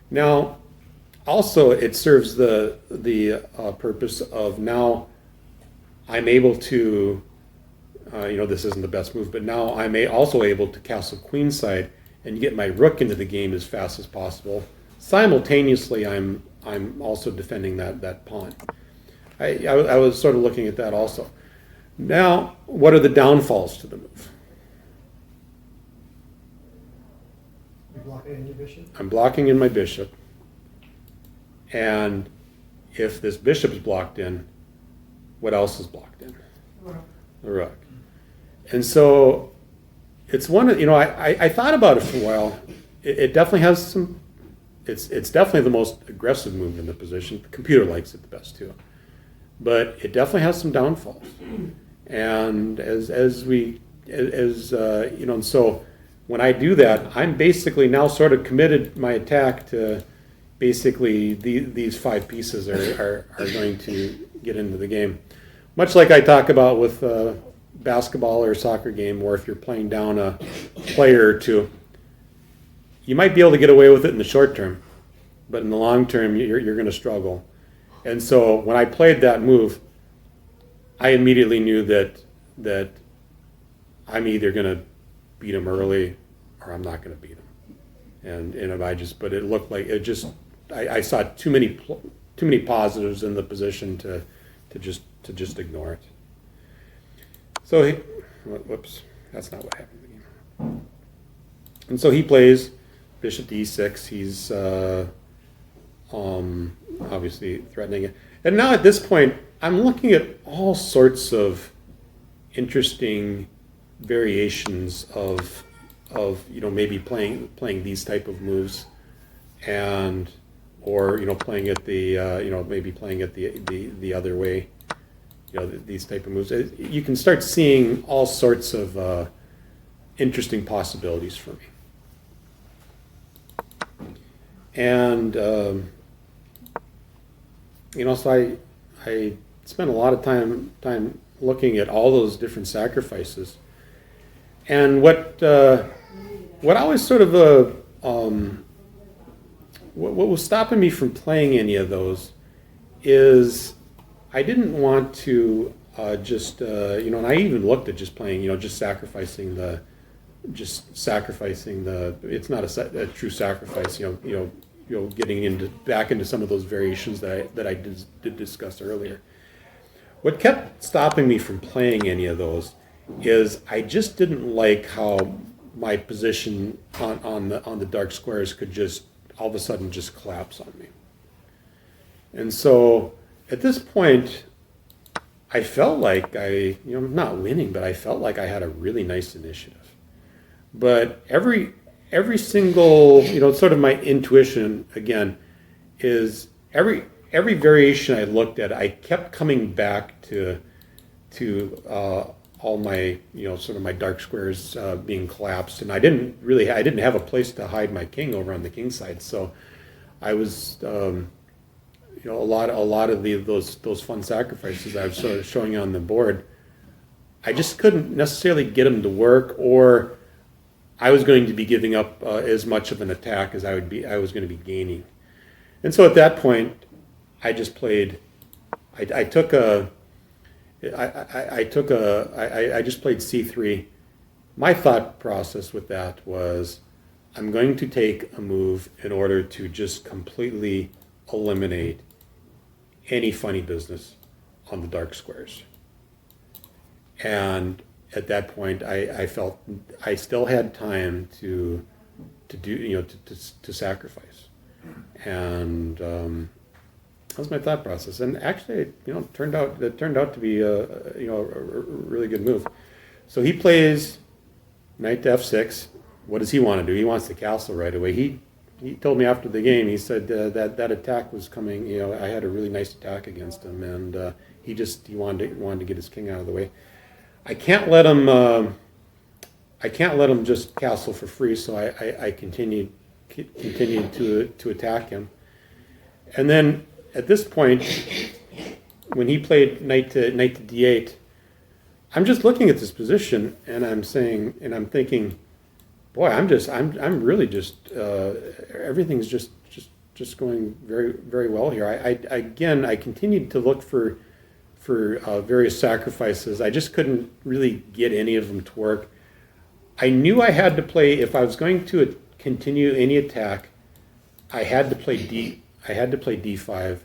Now, also it serves the purpose of now I'm able to, this isn't the best move, but now I'm also able to castle queenside and get my rook into the game as fast as possible. Simultaneously, I'm also defending that pawn. I was sort of looking at that also. Now, what are the downfalls to the move? You block it in your bishop. I'm blocking in my bishop, and if this bishop is blocked in, what else is blocked in? The rook. And so it's one of, I thought about it for a while. It definitely has some, it's definitely the most aggressive move in the position. The computer likes it the best too. But it definitely has some downfalls. And and so when I do that, I'm basically now sort of committed my attack to basically these five pieces are going to get into the game. Much like I talk about with basketball or a soccer game, where if you're playing down a player or two, you might be able to get away with it in the short term, but in the long term, you're going to struggle. And so when I played that move, I immediately knew that I'm either going to beat him early or I'm not going to beat him. But it looked like it just, I saw too many positives in the position to just ignore it. So whoops, that's not what happened in the game. And so he plays bishop to e6. He's obviously threatening it. And now at this point, I'm looking at all sorts of interesting variations of maybe playing these type of moves, or playing it maybe playing it the other way. these type of moves. You can start seeing all sorts of interesting possibilities for me. And so I spent a lot of time looking at all those different sacrifices, and what I was sort of what was stopping me from playing any of those is I didn't want to and I even looked at just playing, just sacrificing the. It's not a true sacrifice, getting back into some of those variations that I did discuss earlier. What kept stopping me from playing any of those is I just didn't like how my position on the dark squares could just all of a sudden just collapse on me. And so at this point, I felt like not winning, but I felt like I had a really nice initiative. But every single, sort of my intuition again is every variation I looked at, I kept coming back to all my, sort of my dark squares being collapsed, and I didn't have a place to hide my king over on the king side, so I was, a lot of those fun sacrifices I was sort of showing on the board, I just couldn't necessarily get them to work, or I was going to be giving up as much of an attack as I was going to be gaining. And so at that point, I just played. I just played c3. My thought process with that was, I'm going to take a move in order to just completely eliminate any funny business on the dark squares. And at that point, I felt I still had time to do, to sacrifice, and that was my thought process. And actually, it turned out to be a really good move. So he plays knight to f6. What does he want to do? He wants the castle right away. He told me after the game. He said that attack was coming. I had a really nice attack against him, and he wanted to get his king out of the way. I can't let him just castle for free, so I continued to attack him. And then at this point, when he played knight to d8, I'm just looking at this position, and I'm thinking, boy, I'm really just everything's just going very, very well here. I continued to look for various sacrifices. I just couldn't really get any of them to work. I knew I had to play, if I was going to continue any attack, I had to play d5.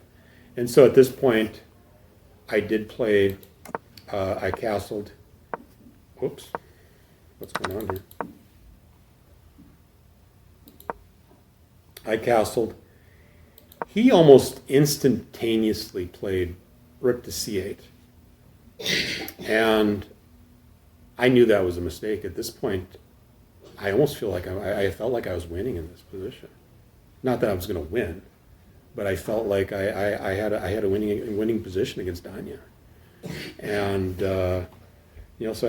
And so at this point, I did play, I castled. Whoops, what's going on here? I castled. He almost instantaneously played rook to c8. And I knew that was a mistake. At this point, I almost feel like I felt like I was winning in this position. Not that I was going to win, but I felt like I had a winning position against Danya. And so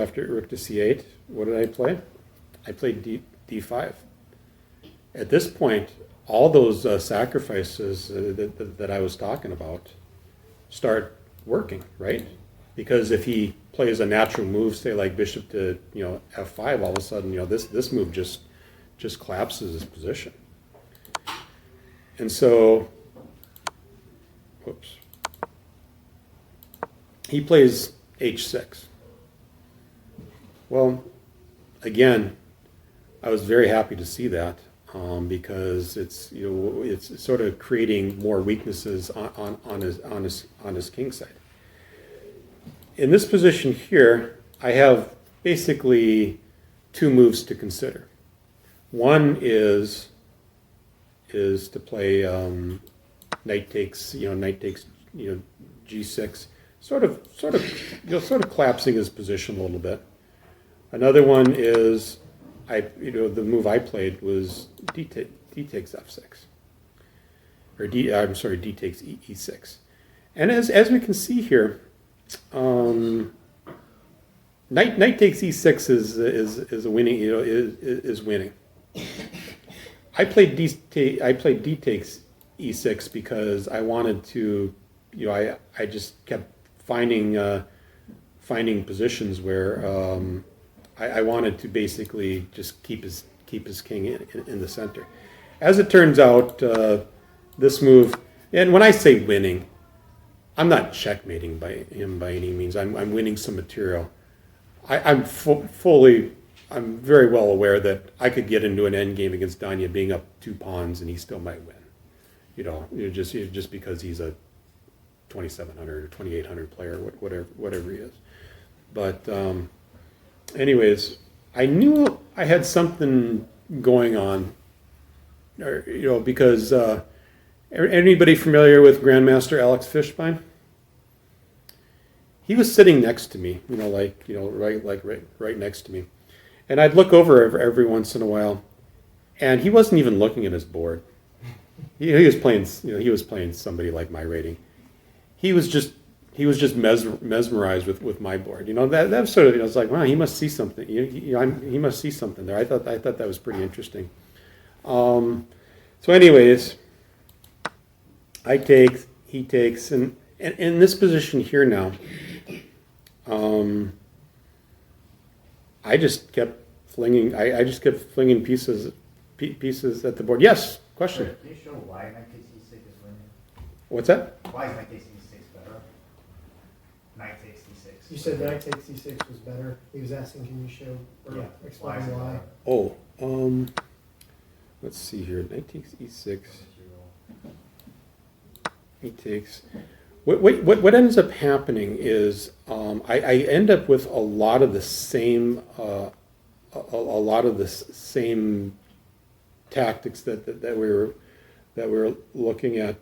after rook to c8, what did I play? I played d5. At this point, all those sacrifices that I was talking about start working, right? Because if he plays a natural move, say like bishop to f5, all of a sudden this move just collapses his position. And so, whoops, he plays h6. Well, again, I was very happy to see that. Because it's sort of creating more weaknesses on his king side. In this position here, I have basically two moves to consider. One is to play knight takes g6, sort of collapsing his position a little bit. Another one is the move I played was d takes f6, or d takes e6, and as we can see here, Knight takes e6 is a winning, is winning. I played d takes e6 because I wanted to, I just kept finding positions where I wanted to basically just keep his king in the center. As it turns out, this move, and when I say winning, I'm not checkmating him by any means. I'm winning some material. I'm very well aware that I could get into an end game against Danya being up 2 pawns and he still might win. Just because he's a 2,700 or 2,800 player, whatever he is. But anyways, I knew I had something going on, because anybody familiar with Grandmaster Alex Fishbein? He was sitting next to me, right next to me, and I'd look over every once in a while, and he wasn't even looking at his board. He was playing, he was playing somebody like my rating. He was just mesmerized with my board. That was sort of, it's like, wow, he must see something. He must see something there. I thought that was pretty interesting. So anyways, I take, he takes, and in this position here now, I just kept flinging pieces at the board. Yes, question. Can you show why knight takes e6 is winning? What's that? Why is knight takes e6 better? Knight takes e6. You said knight takes e6 was better. He was asking, can you show or Yeah. explain Why is it why? better? Oh, let's see here. Knight takes e6. He takes. What ends up happening is I end up with a lot of the same same tactics that we were looking at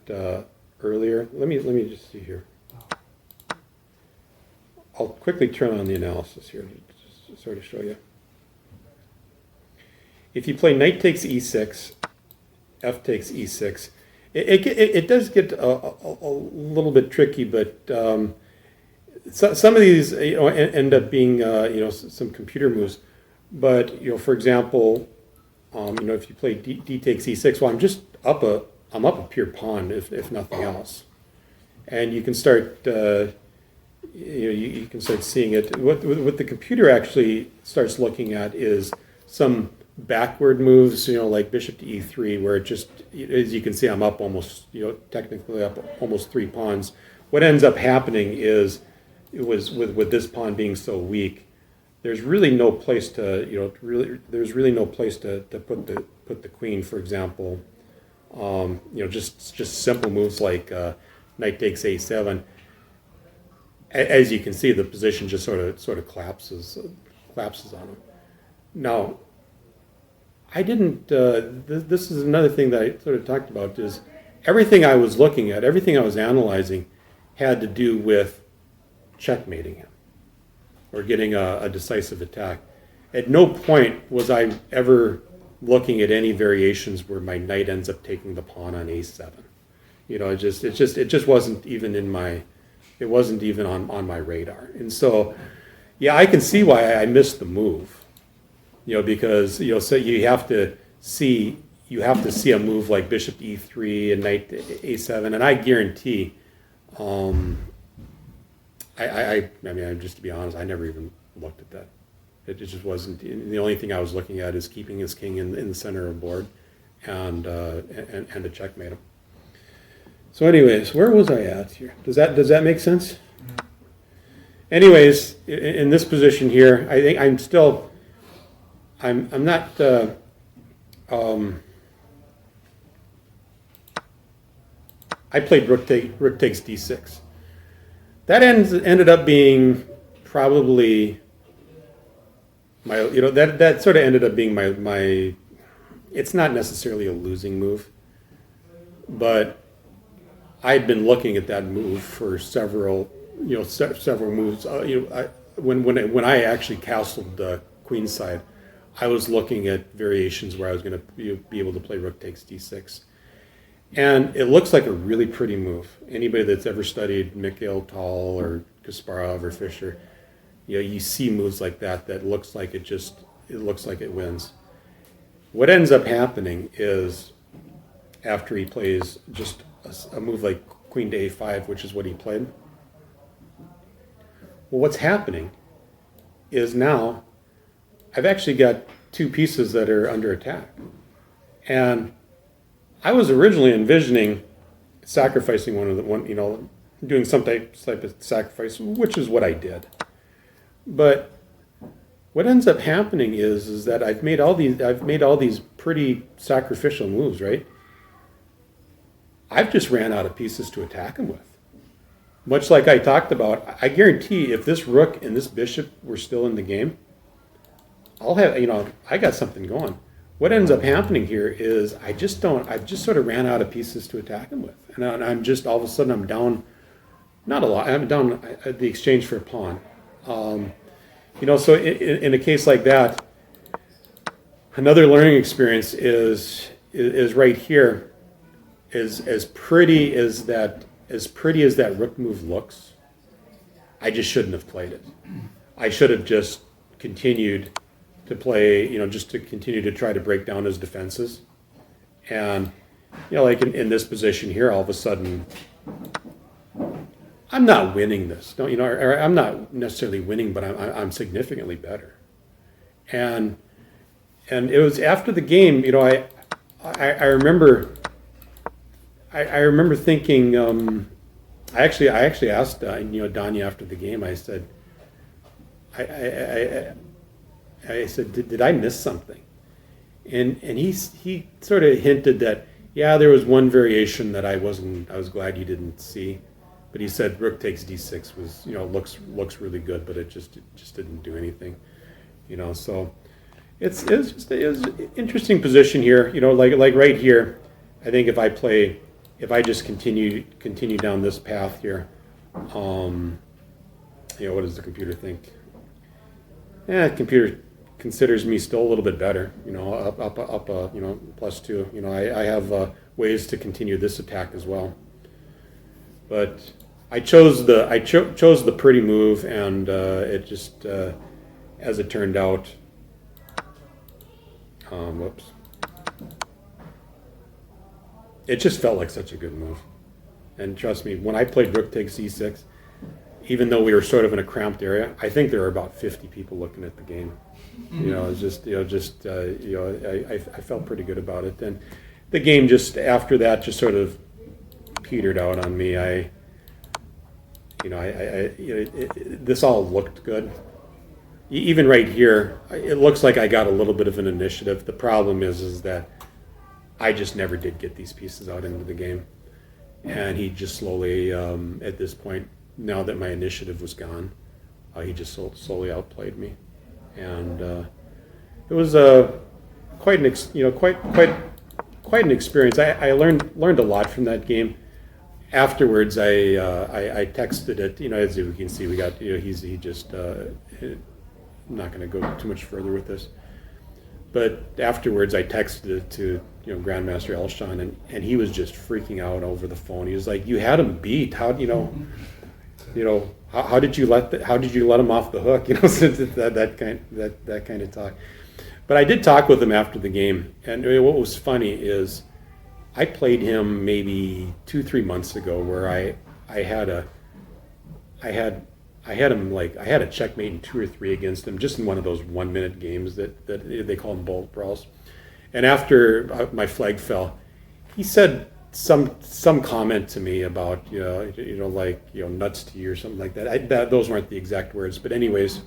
earlier. Let me just see here. I'll quickly turn on the analysis here to sort of show you. If you play knight takes e6, f takes e6. It does get a little bit tricky, but some of these end up being some computer moves. But for example, if you play d takes e6, well, I'm up a pure pawn if nothing else, and you can start you can start seeing it. What the computer actually starts looking at is some backward moves, like bishop to e3, where it just, as you can see, I'm up almost, technically up almost 3 pawns. What ends up happening is, it was with this pawn being so weak, there's really no place to, there's really no place to put the queen, for example. Just simple moves like knight takes a7. As you can see, the position just sort of collapses on him. Now, I didn't, this is another thing that I sort of talked about, is everything I was looking at, everything I was analyzing had to do with checkmating him or getting a decisive attack. At no point was I ever looking at any variations where my knight ends up taking the pawn on a7. It just wasn't even it wasn't even on my radar. And so, yeah, I can see why I missed the move. Because so you have to see a move like bishop to e3 and knight to a7, and I guarantee, I mean, just to be honest, I never even looked at that. It just wasn't. The only thing I was looking at is keeping his king in the center of the board, and to checkmate him. So, anyways, where was I at here? Does that make sense? Anyways, in this position here, I think I'm still. I'm not. I played rook takes d6. That ended up being probably my. That sort of ended up being my. It's not necessarily a losing move, but I'd been looking at that move for several moves. When I actually castled the queen side, I was looking at variations where I was going to be able to play rook takes d6. And it looks like a really pretty move. Anybody that's ever studied Mikhail Tal or Kasparov or Fischer, you see moves like that looks like it looks like it wins. What ends up happening is after he plays just a move like Queen to A5, which is what he played. Well, what's happening is now I've actually got two pieces that are under attack. And I was originally envisioning sacrificing doing some type of sacrifice, which is what I did. But what ends up happening is that I've made all these pretty sacrificial moves, right? I've just ran out of pieces to attack him with. Much like I talked about, I guarantee if this rook and this bishop were still in the game, I'll have, I got something going. What ends up happening here is I've just sort of ran out of pieces to attack him with. And I'm just, all of a sudden I'm down, not a lot, I'm down at the exchange for a pawn. So in a case like that, another learning experience is right here. As pretty as that rook move looks, I just shouldn't have played it. I should have just continued to play, just to continue to try to break down his defenses. And, like in this position here, all of a sudden, I'm not winning this. Or I'm not necessarily winning, but I'm significantly better. And it was after the game, I remember. I remember thinking. I actually asked Danya after the game. I said, I said, did I miss something? And he sort of hinted that there was one variation that I was glad you didn't see, but he said rook takes d6 was looks really good, but it just didn't do anything, So it was an interesting position here, like right here. I think if I just continue down this path here, what does the computer think? The computer considers me still a little bit better, up +2. I have ways to continue this attack as well. But I chose the pretty move, and it just, as it turned out, whoops. It just felt like such a good move. And trust me, when I played rook takes e6, even though we were sort of in a cramped area, I think there were about 50 people looking at the game. It's just, I felt pretty good about it. And the game just after that just sort of petered out on me. This all looked good. Even right here, it looks like I got a little bit of an initiative. The problem is that I just never did get these pieces out into the game. And he just slowly, at this point, now that my initiative was gone, he just slowly outplayed me. And it was quite an experience. I learned a lot from that game. Afterwards, I texted it. As you can see, we got he just. I'm not going to go too much further with this. But afterwards, I texted it to Grandmaster Elshon, and he was just freaking out over the phone. He was like, "You had him beat. How how did you let him off the hook?" that kind of talk. But I did talk with him after the game, and what was funny is I played him maybe 2-3 months ago, where I had a checkmate in 2 or 3 against him, just in one of those 1-minute games that they call them bullet brawls. And after my flag fell, he said some comment to me about nuts to you or something like that. Those weren't the exact words, but anyways,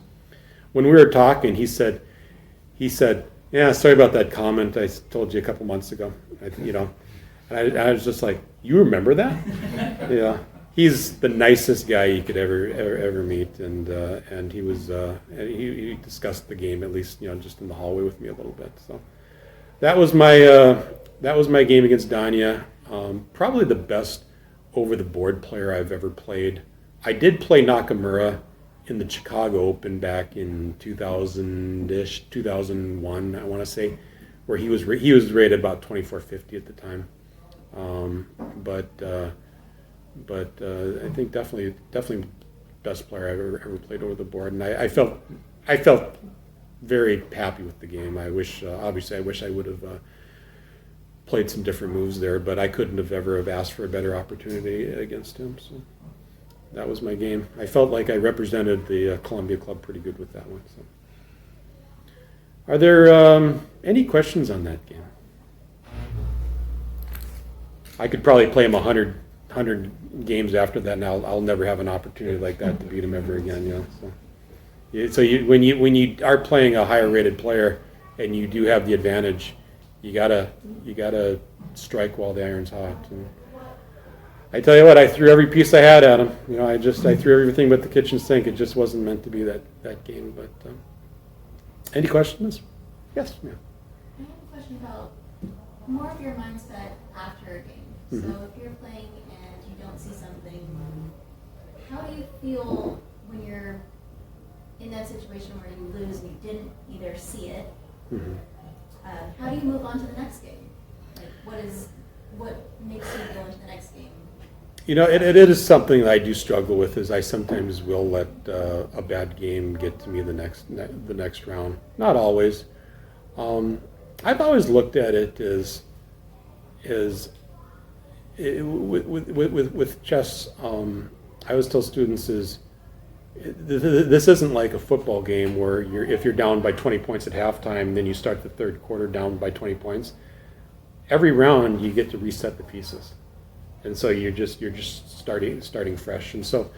when we were talking, he said, "Yeah, sorry about that comment I told you a couple months ago." And I was just like, "You remember that?" Yeah. He's the nicest guy you could ever meet, and he was he discussed the game, at least just in the hallway with me a little bit. So that was my game against Danya. Probably the best over the board player I've ever played. I did play Nakamura in the Chicago Open back in 2000-ish, 2001, I want to say, where he was rated about 2450 at the time. But I think definitely best player I've ever played over the board, and I felt very happy with the game. I wish obviously I would have played some different moves there, but I couldn't have ever have asked for a better opportunity against him. So that was my game. I felt like I represented the Columbia Club pretty good with that one. So, are there any questions on that game? I could probably play him 100 games after that, and I'll never have an opportunity like that to beat him ever again. You know, so when you are playing a higher rated player and you do have the advantage, you gotta strike while the iron's hot. And I tell you what, I threw every piece I had at him. You know, I threw everything but the kitchen sink. It just wasn't meant to be that game. But any questions? Yes, ma'am. I have a question about more of your mindset after a game. Mhm. So if you're playing and you don't see something, how do you feel when you're in that situation where you lose and you didn't either see it? Mhm. How do you move on to the next game? Like, what makes you go into the next game? You know, it is something that I do struggle with. Is I sometimes will let a bad game get to me the next round. Not always. I've always looked at it as with chess. I always tell students this isn't like a football game where if you're down by 20 points at halftime, then you start the third quarter down by 20 points. Every round you get to reset the pieces, and so you're just starting fresh. And so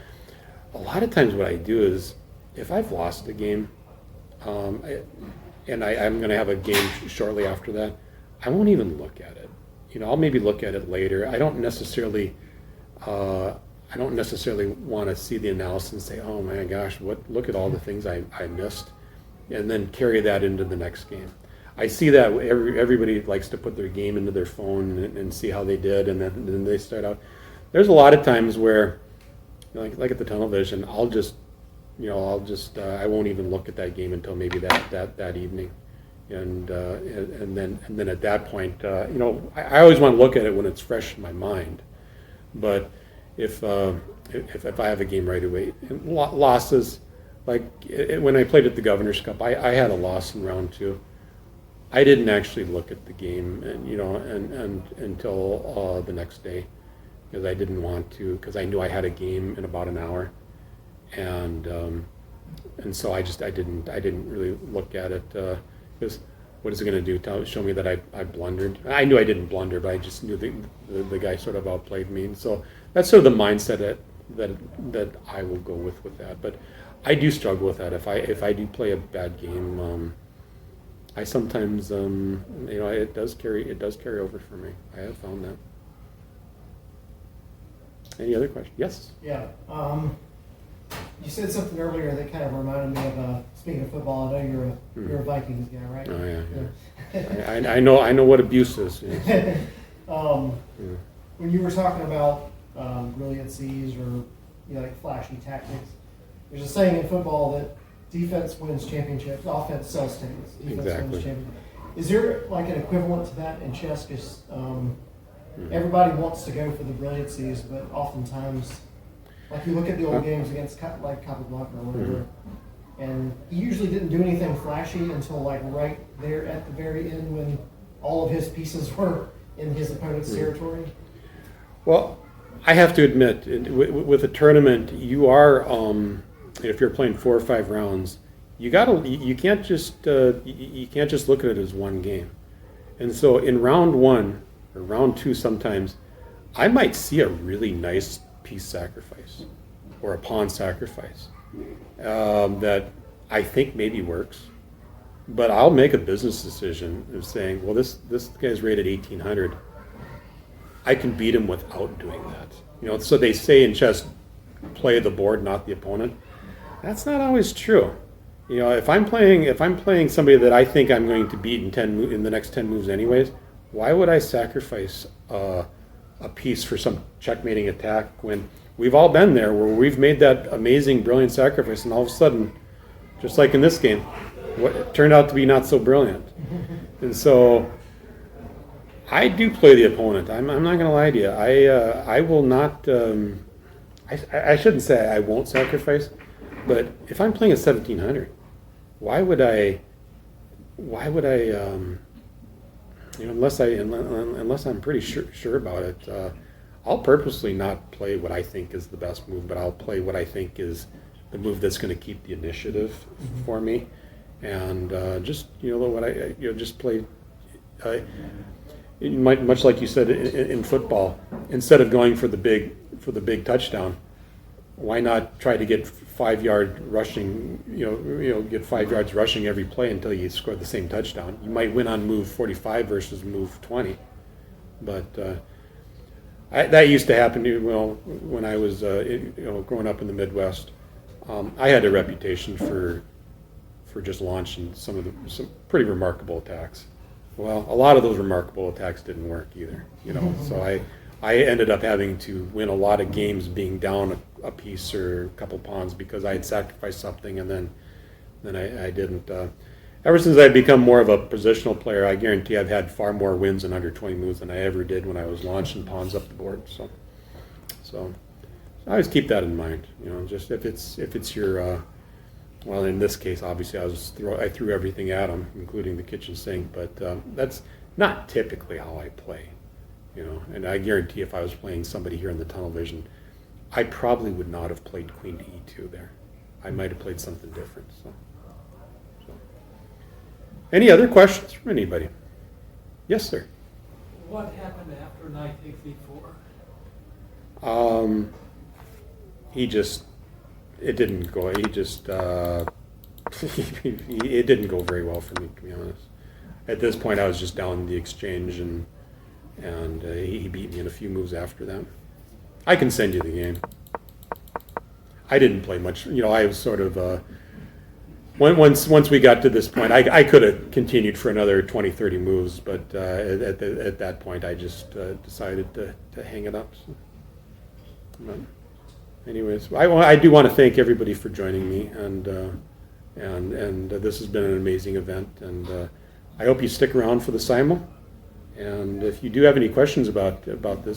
a lot of times what I do is if I've lost a game, and I'm going to have a game shortly after that, I won't even look at it. You know, I'll maybe look at it later. I don't necessarily want to see the analysis and say, "Oh my gosh, look at all the things I missed," and then carry that into the next game. I see that everybody likes to put their game into their phone and see how they did, and then they start out. There's a lot of times where, like at the tunnel vision, I won't even look at that game until maybe that evening, and then at that point, I always want to look at it when it's fresh in my mind, but if I have a game right away, and losses, like when I played at the Governor's Cup, I had a loss in round 2. I didn't actually look at the game, and until the next day, because I didn't want to, because I knew I had a game in about an hour, and so I didn't really look at it, because what is it going to do? Show me that I blundered? I knew I didn't blunder, but I just knew the guy sort of outplayed me, and so that's sort of the mindset that I will go with that. But I do struggle with that. If I do play a bad game, I sometimes it does carry over for me. I have found that. Any other questions? Yes. Yeah. You said something earlier that kind of reminded me of, speaking of football, I know you're a Vikings guy, right? Oh yeah. I know what abuse is. Yes. When you were talking about brilliancies or like flashy tactics, there's a saying in football that defense wins championships, offense sells tickets. Defense Exactly. wins championships. Is there like an equivalent to that in chess? Because everybody wants to go for the brilliancies, but oftentimes, like you look at the old games against like Capablanca or whatever, and he usually didn't do anything flashy until like right there at the very end when all of his pieces were in his opponent's territory. Well, I have to admit, with a tournament, you are if you're playing 4 or 5 rounds, you can't just look at it as one game. And so in round 1 or round 2, sometimes I might see a really nice piece sacrifice or a pawn sacrifice that I think maybe works, but I'll make a business decision of saying, well, this guy's rated 1800. I can beat him without doing that. So they say in chess, play the board, not the opponent. That's not always true. If I'm playing somebody that I think I'm going to beat in the next 10 moves anyways, why would I sacrifice a piece for some checkmating attack when we've all been there where we've made that amazing, brilliant sacrifice, and all of a sudden, just like in this game, what turned out to be not so brilliant. And so I do play the opponent. I'm not going to lie to you. I will not. I shouldn't say I won't sacrifice, but if I'm playing at 1700, why would I? Unless I'm pretty sure about it, I'll purposely not play what I think is the best move, but I'll play what I think is the move that's going to keep the initiative for me, and just just play. Much like you said in football, instead of going for the big touchdown, why not try to get 5 yard rushing? Get 5 yards rushing every play until you score the same touchdown. You might win on move 45 versus move 20, but that used to happen. When I was growing up in the Midwest, I had a reputation for just launching some pretty remarkable attacks. Well, a lot of those remarkable attacks didn't work either, So I ended up having to win a lot of games being down a piece or a couple pawns because I had sacrificed something and then I didn't. Ever since I've become more of a positional player, I guarantee I've had far more wins in under 20 moves than I ever did when I was launching pawns up the board. So I always keep that in mind. Just if it's your well, in this case, obviously, I threw everything at him, including the kitchen sink. But that's not typically how I play, And I guarantee, if I was playing somebody here in the tunnel vision, I probably would not have played queen to e2 there. I might have played something different. So. Any other questions from anybody? Yes, sir. What happened after knight takes e4? It didn't go. It didn't go very well for me, to be honest. At this point, I was just down the exchange, and he beat me in a few moves after that. I can send you the game. I didn't play much. I was sort of once we got to this point, I could have continued for another 20, 30 moves, but at that point, I just decided to hang it up. So. But anyways, I do want to thank everybody for joining me, and this has been an amazing event, and I hope you stick around for the simul. And if you do have any questions about this.